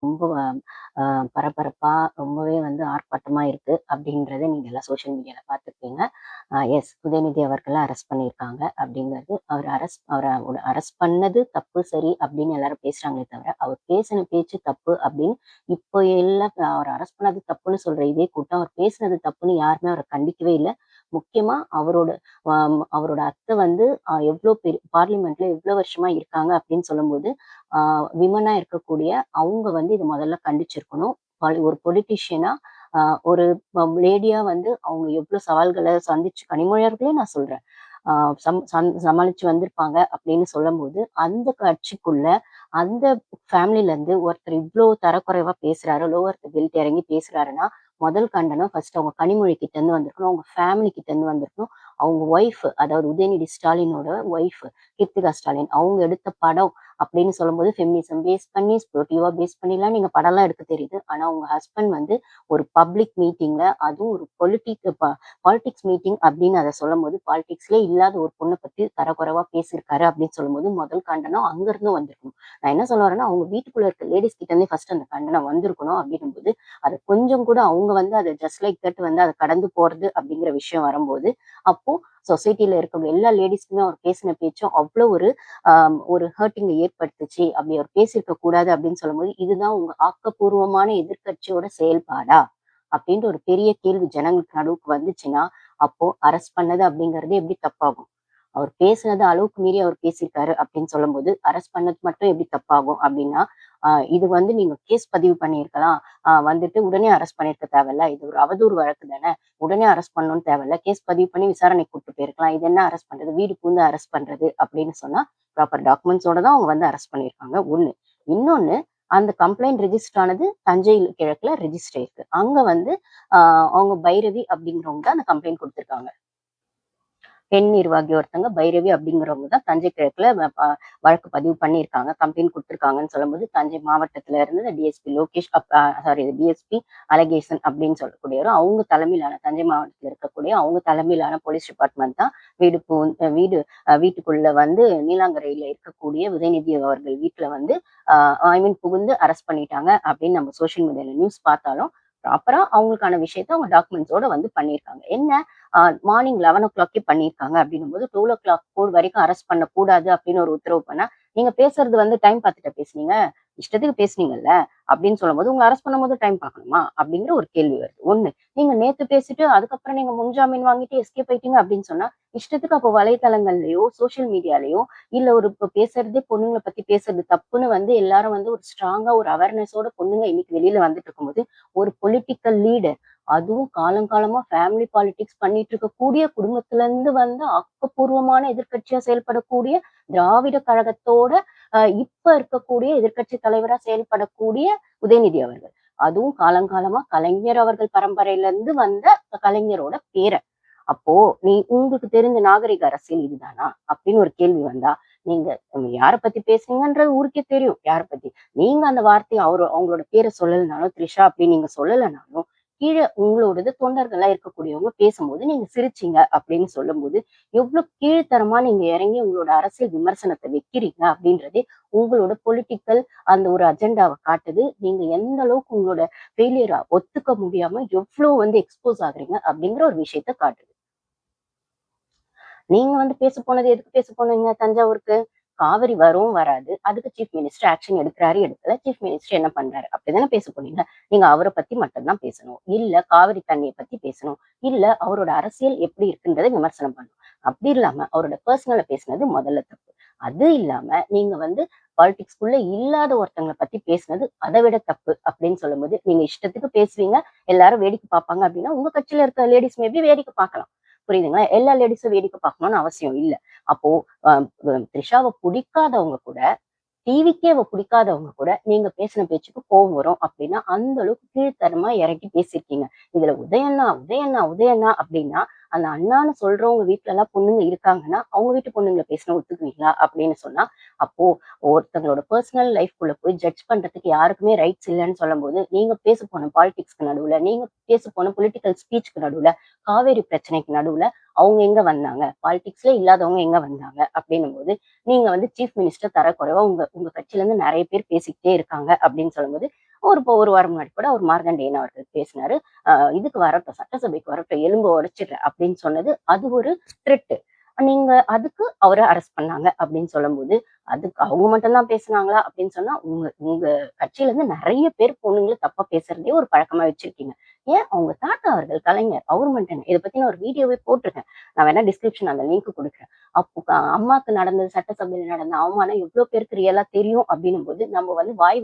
ரொம்ப அ பரபரப்பா, ரொம்பவே ஆர்ப்பாட்டமா இருக்கு அப்படின்றத நீங்க எல்லாம் சோஷியல் மீடியால பார்த்துருப்பீங்க. எஸ், உதயநிதி அவர்கள அரெஸ்ட் பண்ணியிருக்காங்க அப்படிங்கிறது, அவர அரெஸ்ட் பண்ணது தப்பு, சரி அப்படின்னு எல்லாரும் பேசுறாங்களே தவிர, அவர் பேசின பேச்சு தப்பு அப்படின்னு இப்போ எல்லாம் அவர அரெஸ்ட் பண்ணது தப்புன்னு சொல்ற இதே கூட்டம், அவர் பேசினது தப்புன்னு யாருமே அவர கண்டிக்கவே இல்ல. முக்கியமா அவரோட அத்தை எவ்ளோ பெரிய பார்லிமெண்ட்ல எவ்ளோ வருஷமா இருக்காங்க அப்படின்னு சொல்லும்போது, ஆ விமனா இருக்கக்கூடிய அவங்க இது முதல்ல கண்டிச்சிருக்கணும். ஒரு பொலிட்டீஷியனா, அ ஒரு லேடியா அவங்க எவ்ளோ சவால்கள சந்திச்சு கனிமொழி அவர்களே நான் சொல்றேன். ஆ சமாளிச்சு வந்திருப்பாங்க அப்படின்னு சொல்லும்போது, அந்த கட்சிக்குள்ள, அந்த ஃபேமிலில இருந்து ஒருத்தர் இவ்ளோ தரக்குறைவா பேசுறாரு, லோவர் பெல்ட் இறங்கி பேசுறாருன்னா, முதல் கண்டனம் ஃபர்ஸ்ட் அவங்க கனிமொழி கிட்ட இருந்து வந்திருக்கணும். அவங்க ஃபேமிலி கிட்ட இருந்து வந்திருக்கணும். அவங்க ஒய்ஃப், அதாவது உதயநிதி ஸ்டாலினோட ஒய்ஃப் கீர்த்திகா ஸ்டாலின் அவங்க எடுத்த படம் அப்படின்னு சொல்லும்போது ஃபெமினிசம் பேஸ் பண்ணி, ஸ்போர்ட்டிவா பேஸ் பண்ணிலாம் நீங்க படம்லாம் எடுக்க தெரியுது. ஆனா உங்க ஹஸ்பண்ட் ஒரு பப்ளிக் மீட்டிங்ல, அதுவும் ஒரு பாலிடிக்ஸ் மீட்டிங் அப்படின்னு அத சொல்லும்போது, பாலிடிக்ஸ்லயே இல்லாத ஒரு பொண்ண பத்தி தரக்குறைவா பேசியிருக்காரு அப்படின்னு சொல்லும்போது, முதல் கண்டனம் அங்க இருந்து வந்திருக்கணும். நான் என்ன சொல்ல வரேன்னா, அவங்க வீட்டுக்குள்ள இருக்க லேடீஸ் கிட்ட இருந்தே ஃபர்ஸ்ட் அந்த கண்டனம் வந்திருக்கணும் அப்படிங்கும்போது, அத கொஞ்சம் கூட அவங்க அத ஜஸ்ட் லைக் தட் அத கடந்து போறது அப்படிங்கிற விஷயம் வரும்போது, அப்போ சொசைட்டில இருக்கிற எல்லா லேடீஸ்க்குமே அவர் பேசின பேச்சும் அவ்ளோ ஒரு ஹர்ட்டிங்க ஏற்படுத்துச்சு. அப்படி அவர் பேசியிருக்க கூடாது அப்படின்னு சொல்லும்போது, இதுதான் உங்க ஆக்கப்பூர்வமான எதிர்க்கட்சியோட செயல்பாடா? அப்படின்ற ஒரு பெரிய கேள்வி ஜனங்களுக்கு நடுவுக்கு வந்துச்சுன்னா, அப்போ அரெஸ்ட் பண்ணது அப்படிங்கிறது எப்படி தப்பாகும்? அவர் பேசினது அளவுக்கு மீறி அவர் பேசியிருக்காரு அப்படின்னு சொல்லும்போது, அரெஸ்ட் பண்ணது மட்டும் எப்படி தப்பாகும் அப்படின்னா, இது நீங்க கேஸ் பதிவு பண்ணியிருக்கலாம். உடனே அரெஸ்ட் பண்ணியிருக்க தேவையில்ல. இது ஒரு அவதூறு வழக்கு தானே. உடனே அரெஸ்ட் பண்ணணும்னு தேவையில்ல. கேஸ் பதிவு பண்ணி விசாரணைக்கு கூட்டிட்டு போயிருக்கலாம். இது என்ன அரெஸ்ட் பண்றது? வீடு புகுந்து அரெஸ்ட் பண்றது அப்படின்னு சொன்னா, ப்ராப்பர் டாக்குமெண்ட்ஸோட தான் அவங்க அரெஸ்ட் பண்ணியிருக்காங்க. 1. இன்னொன்னு, அந்த கம்ப்ளைண்ட் ரிஜிஸ்டர் ஆனது தஞ்சை கிழக்குல ரெஜிஸ்டர் ஆயிருக்கு. அங்க அ அவங்க பைரவி அப்படிங்கிறவங்க தான் அந்த கம்ப்ளைண்ட் குடுத்திருக்காங்க. பெண் நிர்வாகி ஒருத்தங்க பைரவி அப்படிங்கிறவங்க தான் தஞ்சை கிழக்குல வழக்கு பதிவு பண்ணியிருக்காங்க. கம்ப்ளைண்ட் குடுத்துருக்காங்கன்னு சொல்லும்போது, தஞ்சை மாவட்டத்துல இருந்து DSP Lokesh sorry DSP Azhagesan அப்படின்னு சொல்லக்கூடியவர், அவங்க தலைமையிலான தஞ்சை மாவட்டத்துல இருக்கக்கூடிய அவங்க தலைமையிலான போலீஸ் டிபார்ட்மெண்ட் தான் வீடு புகுந் அ வீடு அ வீட்டுக்குள்ள நீலாங்கரையில இருக்கக்கூடிய உதயநிதி அவர்கள் வீட்ல ஐ மீன் புகுந்து அரெஸ்ட் பண்ணிட்டாங்க அப்படின்னு நம்ம சோசியல் மீடியால நியூஸ் பார்த்தாலும், ப்ராப்பரா அவங்களுக்கான விஷயத்த அவங்க டாக்குமெண்ட்ஸோட பண்ணியிருக்காங்க. என்ன மார்னிங் 11:00 பண்ணியிருக்காங்க அப்படின்னும்போது 12:00 வரைக்கும் அரெஸ்ட் பண்ணக்கூடாது அப்படின்னு ஒரு உத்தரவு பண்ணா, நீங்க பேசுறது டைம் பார்த்துட்டா பேசுனீங்க? இஷ்டத்துக்கு பேசுனீங்கல்ல? அப்படின்னு சொல்லும்போது, உங்கள அரெஸ்ட் பண்ணும்போது டைம் பார்க்கணுமா? அப்படிங்கிற ஒரு கேள்வி வருது. 1. நீங்க நேத்து பேசிட்டு, அதுக்கப்புறம் நீங்க முன்ஜாமீன் வாங்கிட்டு எஸ்கேப் ஆயிட்டீங்க அப்படின்னு சொன்னா, இஷ்டத்துக்கு அப்போ வலைத்தளங்கள்லயோ, சோசியல் மீடியாலயோ, இல்ல ஒரு இப்ப பேசுறதே பொண்ணுங்கள பத்தி பேசுறது தப்புன்னு எல்லாரும் ஒரு ஸ்ட்ராங்கா ஒரு அவேர்னஸோட பொண்ணுங்க இன்னைக்கு வெளியில வந்துட்டு இருக்கும்போது, ஒரு பொலிட்டிக்கல் லீடர், அதுவும் காலங்காலமா ஃபேமிலி பாலிடிக்ஸ் பண்ணிட்டு இருக்கக்கூடிய குடும்பத்துல இருந்து ஆக்கப்பூர்வமான எதிர்க்கட்சியா செயல்படக்கூடிய திராவிட கழகத்தோட இப்ப இருக்கக்கூடிய எதிர்க்கட்சி தலைவரா செயல்படக்கூடிய உதயநிதி அவர்கள். அதுவும் காலங்காலமா கலைஞர் அவர்கள் பரம்பரையில இருந்து வந்த கலைஞரோட பேரன். அப்போ உங்களுக்கு தெரிஞ்ச நாகரிக அரசியல் இதுதானா? அப்படின்னு ஒரு கேள்வி வந்தா, நீங்க யார பத்தி பேசுறீங்கன்றது ஊருக்கே தெரியும். யார பத்தி. நீங்க அந்த வார்த்தைய அவங்களோட பேர சொல்லலனாலும், த்ரிஷா அப்படின்னு நீங்க சொல்லலனாலும், கீழ உங்களோடது தொண்டர்களா இருக்கக்கூடியவங்க பேசும்போது நீங்க சிரிச்சீங்க அப்படின்னு சொல்லும்போது, எவ்ளோ கீழ்த்தரமா நீங்க இறங்கி உங்களோட அரசியல் விமர்சனத்த வைக்கிறீங்க அப்படின்றதே உங்களோட பொலிட்டிக்கல் அந்த ஒரு அஜெண்டாவ காட்டுது. நீங்க எந்த அளவுக்கு உங்களோட ஃபெயிலியர ஒத்துக்க முடியாம எவ்ளோ எக்ஸ்போஸ் ஆகுறீங்க அப்படிங்கிற ஒரு விஷயத்த காட்டுது. நீங்க பேச போனது எதுக்கு பேச போனீங்க தஞ்சாவூருக்கு? காவிரி வரும், வராது. அதுக்கு சீஃப் மினிஸ்டர் ஆக்ஷன் எடுக்குறாரு, எடுக்கல. சீஃப் மினிஸ்டர் என்ன பண்றாரு? அப்படிதானே பேச போனீங்க. நீங்க அவர பத்தி மட்டும் தான் பேசணும். இல்ல காவிரி தண்ணிய பத்தி பேசணும். இல்ல அவரோட அரசியல் எப்படி இருக்குன்றத விமர்சனம் பண்ணணும். அப்படி இல்லாம அவரோட பெர்சனல பேசினது முதல்ல தப்பு. அது இல்லாம நீங்க பாலிடிக்ஸ்குள்ள இல்லாத ஒருத்தங்கள பத்தி பேசினது அதை விட தப்பு அப்படின்னு சொல்லும்போது, நீங்க இஷ்டத்துக்கு பேசுவீங்க, எல்லாரும் வேடிக்கை பார்ப்பாங்க அப்படின்னா, உங்க கட்சியில இருக்க லேடீஸ் மேபி வேடிக்கை பார்க்கலாம். புரியுதுங்களா? எல்லா லேடீஸும் வேடிக்கை பார்க்கணும்னு அவசியம் இல்ல. அப்போ அ த்ரிஷாவ புடிக்காதவங்க கூட, டிவிக்கே அவ புடிக்காதவங்க கூட, நீங்க பேசின பேச்சுக்கு கோவம் வரும் அப்படின்னா, அந்த அளவுக்கு கீழ்த்தரமா இறங்கி பேசியிருக்கீங்க. இதுல உதயண்ணா, உதயண்ணா, உதயண்ணா அப்படின்னா, அந்த அண்ணான்னு சொல்றவங்க வீட்லலாம் பொண்ணுங்க இருக்காங்கன்னா, அவங்க வீட்டு பொண்ணுங்கள பேசினா ஒத்துக்குவீங்களா? அப்படின்னு சொன்னா, அப்போ ஒருத்தங்களோட பெர்சனல் லைஃப்குள்ள போய் ஜட்ஜ் பண்றதுக்கு யாருக்குமே ரைட்ஸ் இல்லன்னு சொல்லும்போது, நீங்க பேச போன பாலிடிக்ஸ்க்கு நடுவுல, நீங்க பேச போன பொலிட்டிக்கல் ஸ்பீச்க்கு நடுவுல, காவேரி பிரச்சனைக்கு நடுவுல அவங்க எங்க வந்தாங்க? பாலிடிக்ஸ்ல இல்லாதவங்க எங்க வந்தாங்க? அப்படின்னும்போது, நீங்க சீஃப் மினிஸ்டர் தரக்குறைவா உங்க உங்க கட்சியில இருந்து நெறைய பேர் பேசிக்கிட்டே இருக்காங்க அப்படின்னு சொல்லும்போது, இப்போ ஒரு வாரம் முன்னாடி கூட அவர் மார்கண்டேயன் அவர்கள் பேசினாரு. இதுக்கு வரட்டும், சட்டசபைக்கு வரட்டும், எலும்பு உடைச்சிடுறேன் அப்படின்னு சொன்னது அது ஒரு த்ரெட். நீங்க அதுக்கு அவரை அரெஸ்ட் பண்ணாங்க அப்படின்னு சொல்லும்போது, அதுக்கு அவங்க மட்டும் தான் பேசுனாங்களா அப்படின்னு சொன்னா, உங்க உங்க கட்சியில இருந்து நிறைய பேர் பொண்ணுங்கள தப்பா பேசுறதே ஒரு பழக்கமா வச்சிருக்கீங்க. ஏன் அவங்க தாத்தா அவர்கள் கலைஞர், அவர் மட்டும் என்ன? இத பத்தி நான் ஒரு வீடியோவே போட்டிருக்கேன். நான் வேணா டிஸ்கிரிப்ஷன் அந்த லிங்க் குடுக்குறேன். அப்போ அம்மாக்கு நடந்தது, சட்டசபையில நடந்த அவமானம் எவ்வளோ பேருக்கு ரியலா தெரியும் அப்படின்னும் போது, நம்ம வந்து வாய்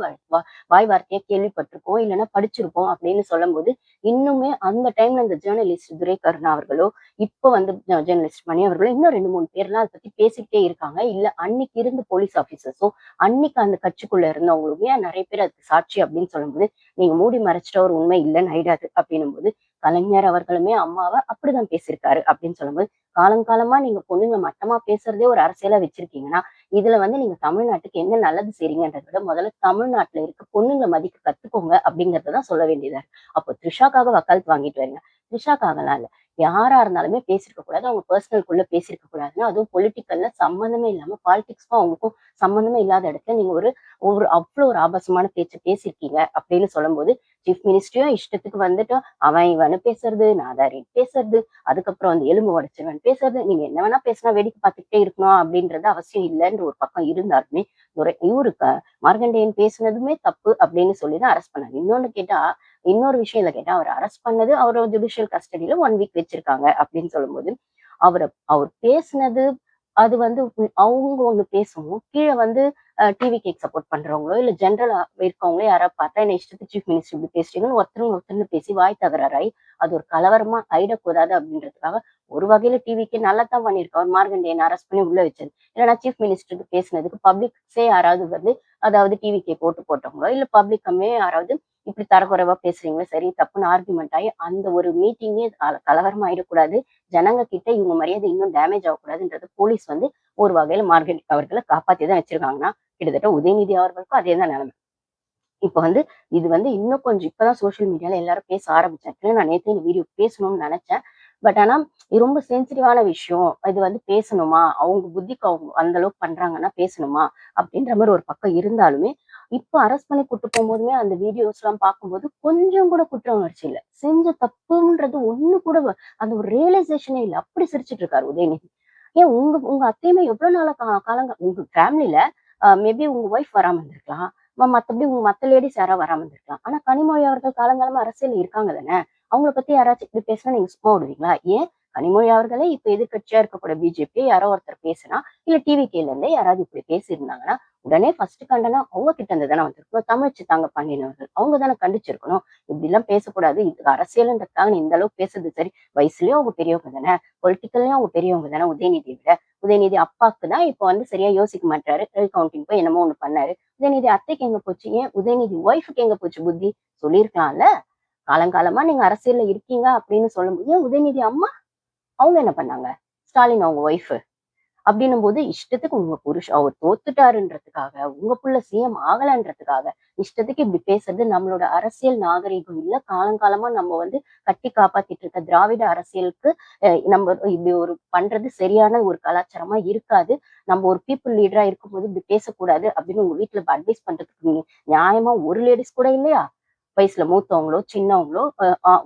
வார்த்தையா கேள்விப்பட்டிருக்கோம், இல்லைன்னா படிச்சிருக்கோம் அப்படின்னு சொல்லும்போது, இன்னுமே அந்த டைம்ல இந்த ஜேர்னலிஸ்ட் துரை கருணா அவர்களோ, இப்ப வந்து ஜேர்னலிஸ்ட் மணி அவர்களோ இன்னும் 2, 3 பேர்லாம் அத பத்தி பேசிக்கிட்டே இருக்காங்க. இல்ல அன்னைக்கு இருந்த போலீஸ் ஆபீசர்ஸோ, அன்னைக்கு அந்த கட்சிக்குள்ள இருந்தவங்களுமே நிறைய பேர் அதுக்கு சாட்சி அப்படின்னு சொல்லும்போது, நீங்க மூடி மறைச்சிட்ட ஒரு உண்மை இல்லன்னு ஆயிடாது அப்படின்னும்போது, கலைஞர் அவர்களுமே அம்மாவ அப்படிதான் பேசியிருக்காரு அப்படின்னு சொல்லும்போது, காலங்காலமா நீங்க பொண்ணுங்கள மட்டமா பேசுறதே ஒரு அரசியலா வச்சிருக்கீங்கன்னா, இதுல வந்து நீங்க தமிழ்நாட்டுக்கு என்ன நல்லது செய்றீங்கன்றத விட, முதல்ல தமிழ்நாட்டுல இருக்க பொண்ணுங்கள மதிக்க கத்துக்கோங்க அப்படிங்கிறத தான் சொல்ல வேண்டியதா இருக்கு. அப்போ த்ரிஷாக்காக வக்காலத்து வாங்கிட்டு வரீங்க. த்ரிஷாக்காகலாம் இல்ல. யாரா இருந்தாலுமே பேசியிருக்க கூடாது. அவங்க பெர்சனல்குள்ள பேசியிருக்க கூடாதுன்னு, அதுவும் பொலிட்டிக்கல்ல சம்மந்தமே இல்லாம பாலிடிக்ஸ்க்கும் அவங்களுக்கும் சம்மந்தமே இல்லாத இடத்துல நீங்க ஒரு ஒரு அவ்ளோ ஒரு ஆபாசமான பேச்ச பேசியிருக்கீங்க அப்படின்னு சொல்லும்போது, சீஃப் மினிஸ்டரையும் இஷ்டத்துக்கு வந்துட்டு அவன் இவன்னு பேசுறது, நாதாரின்னு பேசுறது, அதுக்கப்புறம் வந்து எலும்பு உடைச்சிருவேன்னு பேசுறது, நீங்க என்ன வேணா பேசினா வேடிக்கை பார்த்துக்கிட்டே இருக்கணும் அப்படின்றது அவசியம் இல்லைன்ற ஒரு பக்கம் இருந்தாலுமே, இவரு மார்க்கண்டேயன் பேசுனதுமே தப்பு அப்படின்னு சொல்லி தான் அரெஸ்ட் பண்ணாங்க. இன்னொரு விஷயம் இதுல கேட்டா, அவர அரெஸ்ட் பண்ணது அவர ஜுடிஷியல் கஸ்டடியில 1 வீக் வச்சிருக்காங்க அப்படின்னு சொல்லும்போது, அவர் பேசினது அது வந்து அவங்க ஒண்ணு பேசவும், கீழ வந்து டிவிகேக்கு சப்போர்ட் பண்றவங்களோ, இல்ல ஜெனரலா இருக்கவங்களோ யாராவது பார்த்தா, என்ன இஷ்டத்துக்கு சீஃப் மினிஸ்டர் இப்படி பேசுறீங்கன்னு ஒருத்தர்ன்னு பேசி வாய் தகராறாயி, அது ஒரு கலவரமா ஆயிடக்கூடாது அப்படின்றதுக்காக, ஒரு வகையில டிவிகே நல்லா தான் பண்ணியிருக்கு. அவர் மார்க்கண்டேயன அரெஸ்ட் பண்ணி உள்ள வச்சது. இல்லன்னா சீஃப் மினிஸ்டருக்கு பேசினதுக்கு பப்ளிக்ஸே யாராவது வந்து அதாவது டிவிகே போட்டவங்களோ, இல்ல பப்ளிக்கமே யாராவது இப்படி தரக்குறைவா பேசுறீங்களே சரி, தப்புன்னு ஆர்குமெண்ட் ஆயி, அந்த ஒரு மீட்டிங்கே கலவரமா ஆயிடக்கூடாது. ஜனங்க கிட்ட இவங்க மரியாதை இன்னும் டேமேஜ் ஆகக்கூடாதுன்றது போலீஸ் வந்து ஒரு வகையில மார்கரெட் அவர்கள காப்பாத்தி தான் வச்சிருக்காங்கன்னா, கிட்டத்தட்ட உதயநிதி அவர்களுக்கும் அதே தான் நிலைமை. இப்ப வந்து இது வந்து இன்னும் கொஞ்சம் இப்பதான் சோசியல் மீடியால எல்லாரும் பேச ஆரம்பிச்சாங்க. நான் நேத்து இந்த வீடியோ பேசணும்னு நெனச்சேன். ஆனா இது ரொம்ப சென்சிட்டிவான விஷயம். இது வந்து பேசணுமா? அவங்க புத்திக்கு அவங்க அந்த அளவுக்கு பண்றாங்கன்னா பேசணுமா? அப்படின்ற மாரி ஒரு பக்கம் இருந்தாலுமே, இப்ப அரெஸ்ட் பண்ணி கூட்டு போம்போதுமே அந்த வீடியோஸ்லாம் பார்க்கும்போது கொஞ்சம் கூட குற்ற உணர்ச்சி இல்ல. செஞ்ச தப்புன்றது ஒண்ணு கூட அந்த ஒரு ரியலைசேஷனே இல்ல. அப்படி சிரிச்சுட்டு இருக்காரு உதயநிதி. ஏன் உங்க உங்க அத்தையுமே எவ்வளவு நாளா காலங்க உங்க ஃபேமிலில மேபி உங்க ஒய்ஃப் வராம இருந்திருக்கலாம். மத்தபடி உங்க மத்த லேடீஸ் யாராவது வராம இருந்திருக்கலாம். ஆனா கனிமொழி அவர்கள் காலங்காலமா அரசியல்ல இருக்காங்க தானே! அவங்கள பத்தி யாராச்சும் இப்படி பேசினா நீங்க சும்மா விடுவீங்களா? ஏன் கனிமொழி அவர்களே இப்ப எதிர்க்கட்சியா இருக்கக்கூடிய பிஜேபி யாரோ ஒருத்தர் பேசினா, இல்ல டிவிகேல இருந்தே யாராவது இப்படி பேசியிருந்தாங்கன்னா, உடனே ஃபர்ஸ்ட் கண்டனம் அவங்க கிட்ட இருந்து தானே வந்திருக்கணும். தமிழ் சித்தாங்க பாண்டியன் அவர்கள். அவங்க தானே கண்டிச்சிருக்கணும். இப்படிலாம் பேசக்கூடாது. இது அரசியல்ன்றதுக்காக நீ இந்த அளவுக்கு பேசுறது சரி. வயசுலயும் அவங்க பெரியவங்க தானே! பொலிட்டிக்கல்லயும் அவங்க பெரியவங்க தானே உதயநிதிய விட. உதயநிதி அப்பாக்கு தான் இப்ப வந்து சரியா யோசிக்க மாட்றாரு. ரீகவுண்டிங் போய் என்னமோ ஒண்ணு பண்ணாரு. உதயநிதி அத்தைக்கு எங்க போச்சு? ஏன் உதயநிதி ஒய்ஃப்க்கு எங்க போச்சு புத்தி? சொல்லியிருக்கலாம்ல. காலங்காலமா நீங்க அரசியல்ல இருக்கீங்க அப்படின்னு சொல்லும்போது, ஏன் உதயநிதி அம்மா? அவங்க என்ன பண்ணாங்க? ஸ்டாலின் அவங்க ஒய்ஃப். அப்படின்னும்போது இஷ்டத்துக்கு உங்க புருஷன் அவர் தோத்துட்டாருன்றதுக்காக, உங்க புள்ள சிஎம் ஆகலன்றதுக்காக, இஷ்டத்துக்கு இப்படி பேசுறது நம்மளோட அரசியல் நாகரீகம் இல்ல. காலங்காலமா நம்ம வந்து கட்டி காப்பாத்திட்டு இருக்க திராவிட அரசியலுக்கு நம்ம இப்படி ஒரு பண்றது சரியான ஒரு கலாச்சாரமா இருக்காது. நம்ம ஒரு பீப்புள் லீடரா இருக்கும்போது இப்படி பேசக்கூடாது அப்படின்னு உங்க வீட்ல அட்வைஸ் பண்றதுக்கு நியாயமா ஒரு லேடிஸ் கூட இல்லையா? வயசுல மூத்தவங்களோ, சின்னவங்களோ,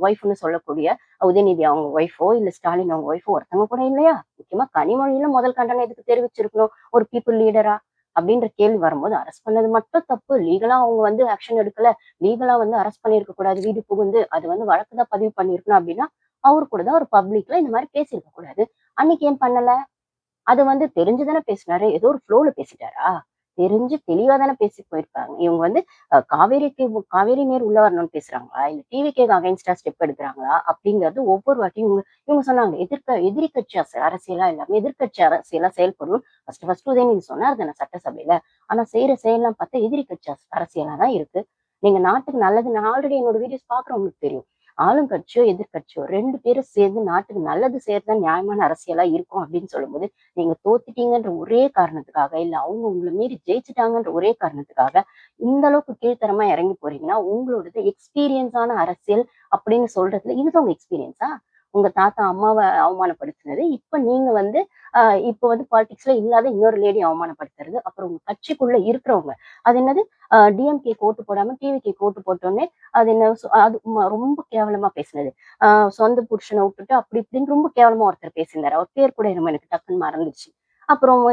ஒய்ஃப்ன்னு சொல்லக்கூடிய உதயநிதி அவங்க ஒய்ஃபோ, இல்ல ஸ்டாலின் அவங்க ஒய்ஃபோ ஒருத்தவங்க கூட இல்லையா? முக்கியமா கனிமொழியில முதல் கண்டனம் எதுக்கு தெரிவிச்சிருக்கணும்? ஒரு பீப்புள் லீடரா? அப்படின்ற கேள்வி வரும்போது, அரெஸ்ட் பண்ணது மட்டும் தப்பு. லீகலா அவங்க வந்து ஆக்ஷன் எடுக்கல. லீகலா வந்து அரெஸ்ட் பண்ணியிருக்க கூடாது. வீடு புகுந்து அது வந்து வழக்கு தான் பதிவு பண்ணியிருக்கணும் அப்படின்னா, அவரு கூட தான் ஒரு பப்ளிக்ல இந்த மாரி பேசியிருக்க கூடாது. அன்னைக்கு ஏன் பண்ணல? அது வந்து தெரிஞ்சு தானே பேசினாரு. ஏதோ ஒரு ஃப்ளோல பேசிட்டாரா? தெரிஞ்சு தெளிவா தானே பேசி போயிருப்பாங்க. இவங்க வந்து காவேரி நீர் உள்ள வரணும்னு பேசுறாங்களா? இல்ல டிவிகேக்கு அகைன்ஸ்டா ஸ்டெப் எடுக்குறாங்களா? அப்படிங்கிறது ஒவ்வொரு வாட்டியும் இவங்க இவங்க சொன்னாங்க. எதிரி கட்சி அரசியலா இல்லாம எதிர்க்கட்சி அரசியலா செயல்படணும். ஃபர்ஸ்ட் உதயநிதி சொன்னார் தானே சட்டசபையில. ஆனா செய்யற செயல்லாம் பார்த்தா எதிரி கட்சி அரசியலா தான் இருக்கு. நீங்க நாட்டுக்கு நல்லது நான் ஆல்ரெடி என்னோட வீடியோஸ் பார்க்குறவங்களுக்கு தெரியும். ஆளுங்கட்சியோ, எதிர்க்கட்சியோ 2 பேரும் சேர்ந்து நாட்டுக்கு நல்லது செய்யறது தான் நியாயமான அரசியலா இருக்கும் அப்படின்னு சொல்லும்போது, நீங்க தோத்துட்டீங்கன்ற ஒரே காரணத்துக்காக, இல்ல அவங்க உங்கள மீறி ஜெயிச்சுட்டாங்கன்ற ஒரே காரணத்துக்காக, இந்த அளவுக்கு கீழ்த்தரமா இறங்கி போறீங்கன்னா, உங்களோடது எக்ஸ்பீரியன்ஸான அரசியல் அப்படின்னு சொல்றதுல இதுதான் உங்க எக்ஸ்பீரியன்ஸா? உங்க தாத்தா அம்மாவ அவமானப்படுத்தினது. இப்ப நீங்க வந்து இப்ப வந்து பாலிடிக்ஸ்ல இல்லாத இன்னொரு லேடி அவமானப்படுத்துறது. அப்புறம் உங்க கட்சிக்குள்ள இருக்கிறவங்க. அது என்னது டிஎம்கேக்கு ஓட்டு போடாம டிவிகேக்கு ஓட்டு போட்டோனே, அது என்ன அது ரொம்ப கேவலமா பேசினது. அ சொந்த புருஷன விட்டுட்டு அப்படி இப்படின்னு ரொம்ப கேவலமா ஒருத்தர் பேசியிருந்தாரு. அவர் பேர் கூட என்னமோ எனக்கு டக்குன்னு மறந்துருச்சு. அப்புறம்